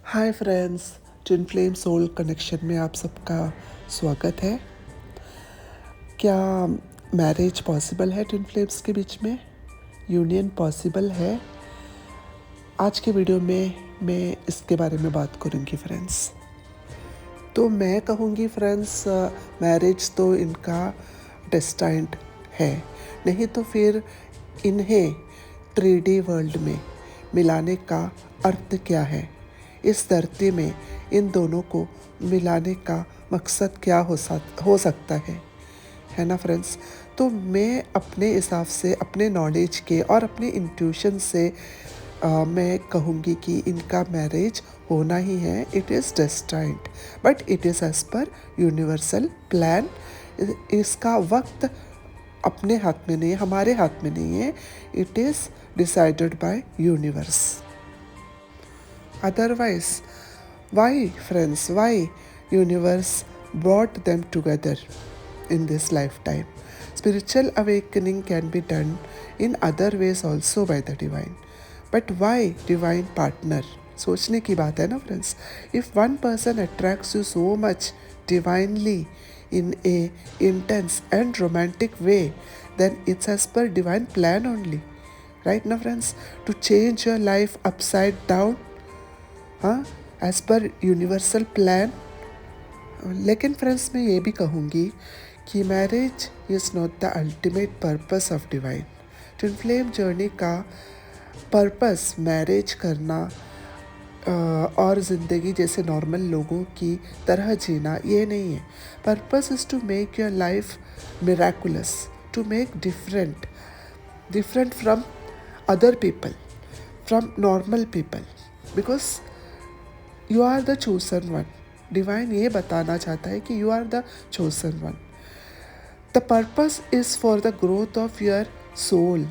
हाय friends, twin flame soul connection में आप सबका स्वागत है। क्या मैरिज पॉसिबल है ट्विन फ्लेम्स के बीच में? यूनियन पॉसिबल है? आज के वीडियो में मैं इसके बारे में बात करूंगी फ्रेंड्स। तो मैं कहूँगी फ्रेंड्स, मैरिज तो इनका डेस्टाइंड है, नहीं तो फिर इन्हें 3D वर्ल्ड में मिलाने का अर्थ क्या है? इस धरती में इन दोनों को मिलाने का मकसद क्या हो सकता है ना फ्रेंड्स? तो मैं अपने हिसाब से, अपने नॉलेज के और अपने इंट्यूशन से मैं कहूँगी कि इनका मैरिज होना ही है। It is destined, but it is as per universal plan. इसका वक्त अपने हाथ में नहीं है, हमारे हाथ में नहीं है। It is decided by universe. Otherwise, why friends, why universe brought them together in this lifetime? Spiritual awakening can be done in other ways also by the divine. But why divine partner? सोचने की बात है ना friends. If one person attracts you so much divinely in a intense and romantic way, then it's as per divine plan only. Right now friends, to change your life upside down, हाँ, as per universal plan. लेकिन friends, मैं ये भी कहूँगी कि marriage is not the ultimate purpose of divine. Twin flame journey का purpose marriage करना और ज़िंदगी जैसे नॉर्मल लोगों की तरह जीना ये नहीं है। Purpose is to make your life miraculous, to make different from other people, from normal people, because you are the chosen one. Divine ये बताना चाहता है कि you are the chosen one. The purpose is for the growth of your soul,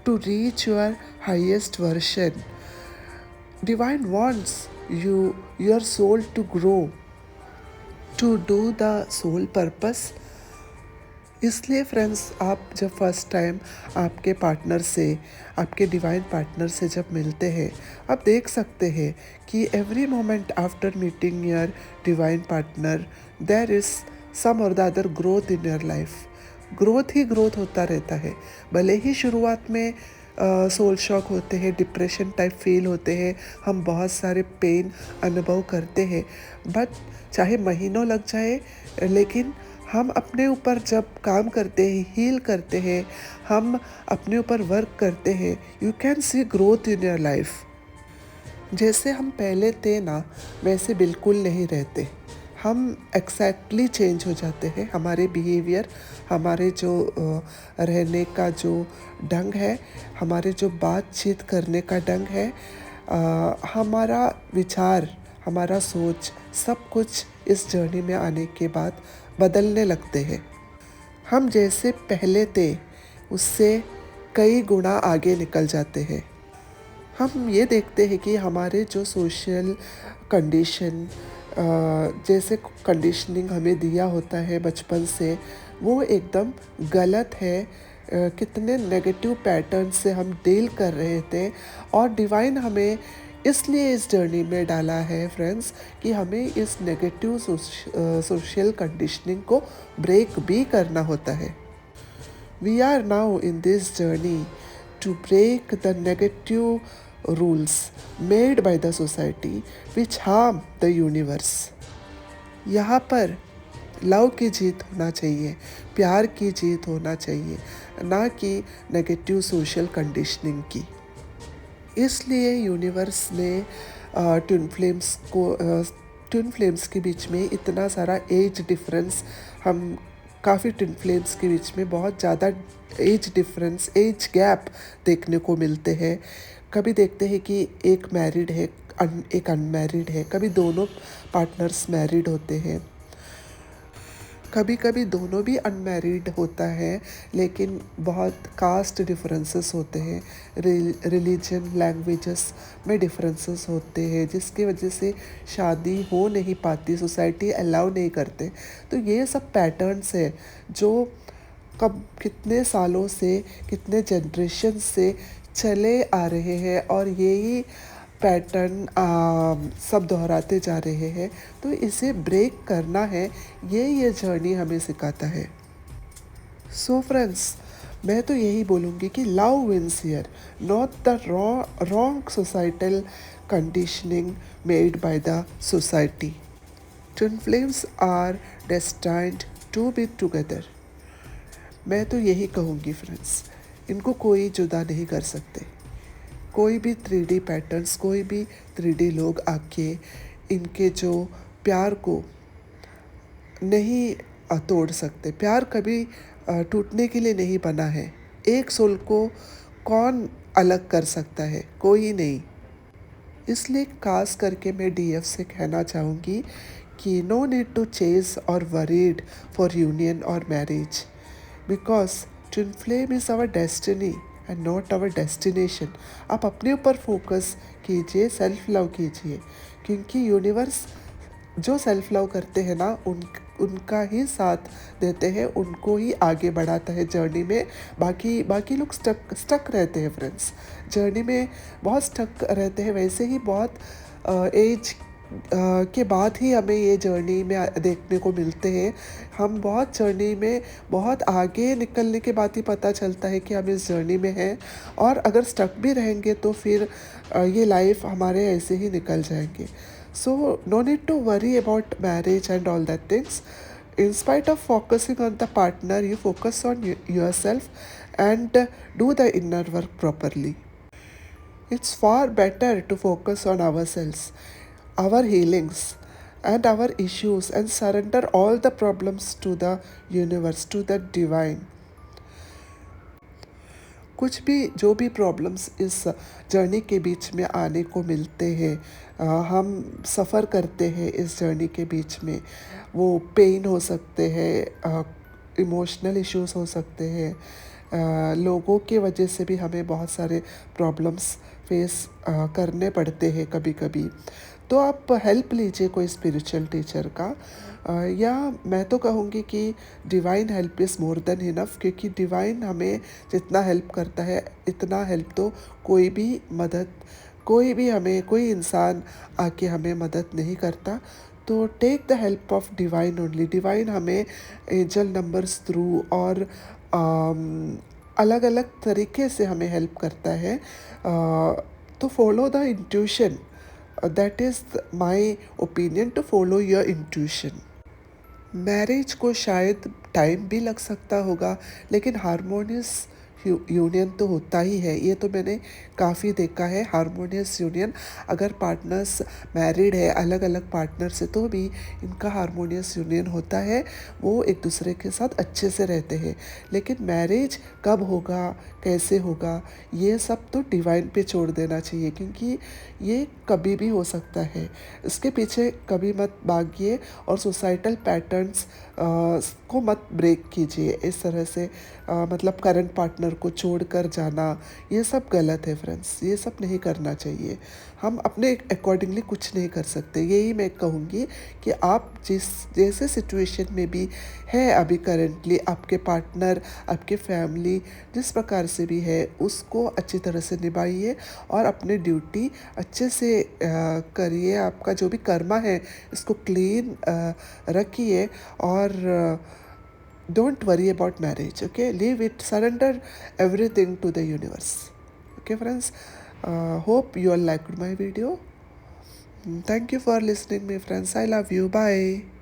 to reach your highest version. Divine wants your soul to grow, to do the soul purpose. इसलिए friends, आप जब first time आपके partner से, आपके divine partner से जब मिलते हैं, आप देख सकते हैं कि every moment after meeting your divine partner there is some or the other growth in your life. Growth ही ग्रोथ होता रहता है। भले ही शुरुआत में सोल शॉक होते हैं, डिप्रेशन टाइप फील होते हैं, हम बहुत सारे पेन अनुभव करते हैं, बट चाहे महीनों लग जाए, लेकिन हम अपने ऊपर जब काम करते हैं, हील करते हैं, हम अपने ऊपर वर्क करते हैं, you can see growth in your life. जैसे हम पहले थे ना, वैसे बिल्कुल नहीं रहते। हम एक्जैक्टली चेंज हो जाते हैं। हमारे बिहेवियर, हमारे जो रहने का जो ढंग है, हमारे जो बातचीत करने का ढंग है, हमारा विचार, हमारा सोच, सब कुछ इस जर्नी में आने के बाद बदलने लगते हैं। हम जैसे पहले थे उससे कई गुना आगे निकल जाते हैं। हम ये देखते हैं कि हमारे जो सोशल कंडीशन, जैसे कंडीशनिंग हमें दिया होता है बचपन से, वो एकदम गलत है। कितने नेगेटिव पैटर्न से हम डील कर रहे थे, और डिवाइन हमें इसलिए इस जर्नी में डाला है फ्रेंड्स कि हमें इस नेगेटिव सोशल कंडीशनिंग को ब्रेक भी करना होता है। We are now in this journey to break the negative rules made by the society which harm the universe. यहाँ पर लव की जीत होना चाहिए, प्यार की जीत होना चाहिए, ना कि नेगेटिव सोशल कंडीशनिंग की। इसलिए यूनिवर्स ने ट्विन फ्लेम्स के बीच में इतना सारा एज डिफरेंस, हम काफ़ी ट्विन फ्लेम्स के बीच में बहुत ज़्यादा एज डिफरेंस, एज गैप देखने को मिलते हैं। कभी देखते हैं कि एक मैरिड है, एक अनमैरिड है, कभी दोनों पार्टनर्स मैरिड होते हैं, कभी कभी दोनों भी अनमैरिड होता है, लेकिन बहुत कास्ट डिफरेंसेस होते हैं, रिलीजन, लैंग्वेजेस में डिफरेंसेस होते हैं, जिसकी वजह से शादी हो नहीं पाती, सोसाइटी अलाउ नहीं करते। तो ये सब पैटर्न्स है जो कब कितने सालों से, कितने जनरेशन से चले आ रहे हैं, और यही पैटर्न सब दोहराते जा रहे हैं, तो इसे ब्रेक करना है, ये जर्नी हमें सिखाता है। सो फ्रेंड्स, मैं तो यही बोलूँगी कि love wins here, not the wrong societal conditioning made by the society. Twin flames are destined to be together. मैं तो यही कहूँगी फ्रेंड्स, इनको कोई जुदा नहीं कर सकते। कोई भी 3D पैटर्न्स, कोई भी 3D लोग आके इनके जो प्यार को नहीं तोड़ सकते। प्यार कभी टूटने के लिए नहीं बना है। एक सोल को कौन अलग कर सकता है? कोई नहीं। इसलिए खास करके मैं डीएफ से कहना चाहूँगी कि नो नीड टू चेज और वरीड फॉर यूनियन और marriage, because twin flame is our destiny and not our destination. आप अपने ऊपर फोकस कीजिए, सेल्फ लव कीजिए, क्योंकि यूनिवर्स जो सेल्फ लव करते हैं ना, उनका ही साथ देते हैं, उनको ही आगे बढ़ाता है जर्नी में। बाकी लोग स्टक रहते हैं फ्रेंड्स, जर्नी में बहुत स्टक रहते हैं। वैसे ही बहुत एज के बाद ही हमें ये जर्नी में देखने को मिलते हैं। हम बहुत जर्नी में बहुत आगे निकलने के बाद ही पता चलता है कि हम इस जर्नी में हैं, और अगर स्टक भी रहेंगे तो फिर ये लाइफ हमारे ऐसे ही निकल जाएंगे। So no need to worry about marriage and all that things. In spite of focusing on the partner, you focus on yourself and do the inner work properly. It's far better to focus on ourselves, our healings, and our issues, and surrender all the problems to the universe, to the divine. कुछ भी जो भी problems इस journey के बीच में आने को मिलते हैं, हम सफ़र करते हैं इस जर्नी के बीच में, वो पेन हो सकते हैं, इमोशनल इश्यूज हो सकते हैं, लोगों के वजह से भी हमें बहुत सारे प्रॉब्लम्स फेस करने पड़ते हैं कभी कभी। तो आप हेल्प लीजिए कोई स्पिरिचुअल टीचर का, या मैं तो कहूँगी कि divine help is more than enough, क्योंकि डिवाइन हमें जितना हेल्प करता है, इतना हेल्प तो कोई भी हमें, कोई इंसान आके हमें मदद नहीं करता। तो take the help of divine only. Divine हमें एंजल नंबर्स थ्रू और अलग अलग तरीके से हमें हेल्प करता है। तो follow the intuition, that is my opinion, to follow your intuition. Marriage को शायद टाइम भी लग सकता होगा, लेकिन हारमोनियस यूनियन तो होता ही है। ये तो मैंने काफ़ी देखा है, हारमोनियस यूनियन। अगर पार्टनर्स मैरिड है अलग अलग पार्टनर से, तो भी इनका हारमोनियस यूनियन होता है, वो एक दूसरे के साथ अच्छे से रहते हैं। लेकिन मैरिज कब होगा, कैसे होगा, ये सब तो डिवाइन पे छोड़ देना चाहिए, क्योंकि ये कभी भी हो सकता है। इसके पीछे कभी मत भागिए, और सोसाइटल पैटर्न्स को मत ब्रेक कीजिए इस तरह से। मतलब करंट पार्टनर को छोड़कर जाना, ये सब गलत है फ्रेंड्स, ये सब नहीं करना चाहिए। हम अपने अकॉर्डिंगली कुछ नहीं कर सकते। यही मैं कहूँगी कि आप जैसे सिचुएशन में भी है अभी करेंटली, आपके पार्टनर, आपके फैमिली जिस प्रकार से भी है, उसको अच्छी तरह से निभाइए और अपनी ड्यूटी अच्छे से करिए। आपका जो भी कर्मा है इसको क्लीन रखिए, और don't worry about marriage. Okay, leave it, surrender everything to the universe. Okay friends, hope you all liked my video. Thank you for listening, my friends. I love you. Bye.